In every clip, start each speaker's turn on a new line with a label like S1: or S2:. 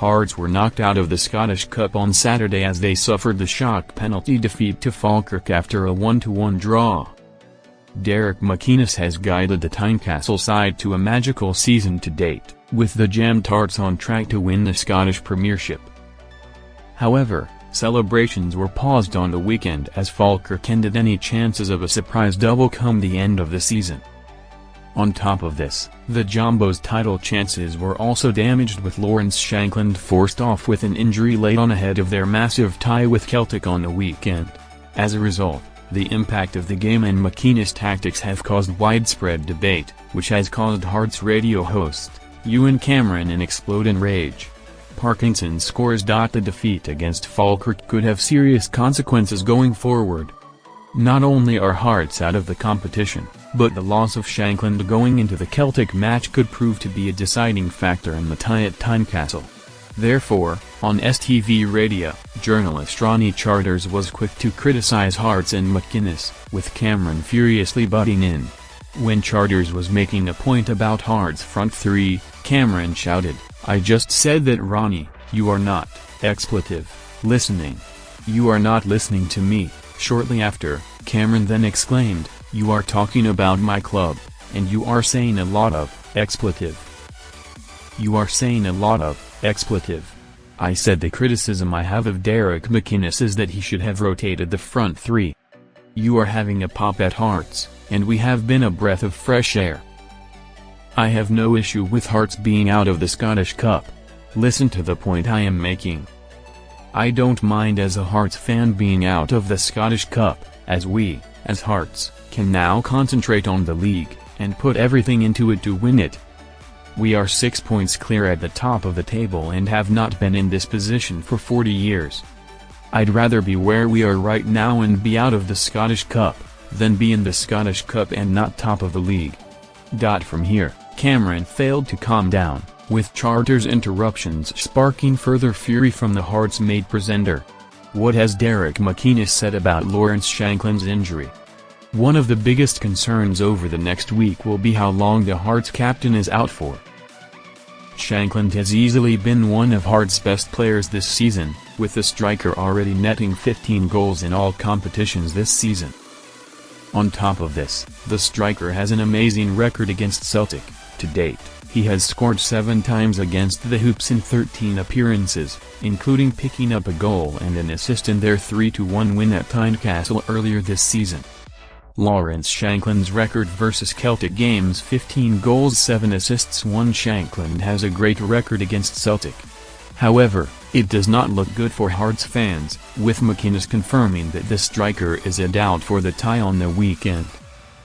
S1: Hearts were knocked out of the Scottish Cup on Saturday as they suffered the shock penalty defeat to Falkirk after a 1-1 draw. Derek McInnes has guided the Tynecastle side to a magical season to date, with the Jam Tarts on track to win the Scottish Premiership. However, celebrations were paused on the weekend as Falkirk ended any chances of a surprise double come the end of the season. On top of this, the Jumbo's title chances were also damaged with Lawrence Shankland forced off with an injury late on ahead of their massive tie with Celtic on the weekend. As a result, the impact of the game and McInnes' tactics have caused widespread debate, which has caused Hearts radio host Ewan Cameron in explode in rage. Parkinson scores. The defeat against Falkirk could have serious consequences going forward. Not only are Hearts out of the competition, but the loss of Shankland going into the Celtic match could prove to be a deciding factor in the tie at Tynecastle. Therefore, on STV Radio, journalist Ronnie Charters was quick to criticize Hearts and McInnes, with Cameron furiously butting in. When Charters was making a point about Hearts' front three, Cameron shouted, "I just said that, Ronnie, you are not, listening. You are not listening to me." Shortly after, Cameron then exclaimed, "You are talking about my club, and you are saying a lot of expletive. You are saying a lot of expletive." I said the criticism I have of Derek McInnes is that he should have rotated the front three. You are having a pop at Hearts, and we have been a breath of fresh air. I have no issue with Hearts being out of the Scottish Cup. Listen to the point I am making. I don't mind as a Hearts fan being out of the Scottish Cup, as we, as Hearts, can now concentrate on the league, and put everything into it to win it. We are 6 points clear at the top of the table and have not been in this position for 40 years. I'd rather be where we are right now and be out of the Scottish Cup, than be in the Scottish Cup and not top of the league. From here, Cameron failed to calm down, with Charters' interruptions sparking further fury from the Hearts-made presenter. What has Derek McInnes said about Lawrence Shankland's injury? One of the biggest concerns over the next week will be how long the Hearts captain is out for. Shankland has easily been one of Hearts' best players this season, with the striker already netting 15 goals in all competitions this season. On top of this, the striker has an amazing record against Celtic. To date, he has scored 7 times against the Hoops in 13 appearances, including picking up a goal and an assist in their 3-1 win at Tynecastle earlier this season. Lawrence Shankland's record versus Celtic games: 15 goals 7 assists 1. Shankland has a great record against Celtic. However, it does not look good for Hearts fans, with McInnes confirming that the striker is a doubt for the tie on the weekend.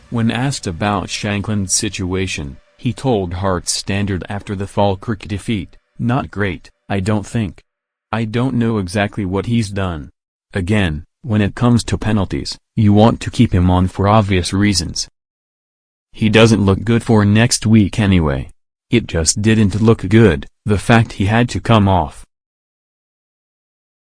S1: When asked about Shankland's situation, he told Hearts Standard after the Falkirk defeat, "Not great, I don't think. I don't know exactly what he's done. Again, when it comes to penalties, you want to keep him on for obvious reasons. He doesn't look good for next week anyway. It just didn't look good, the fact he had to come off."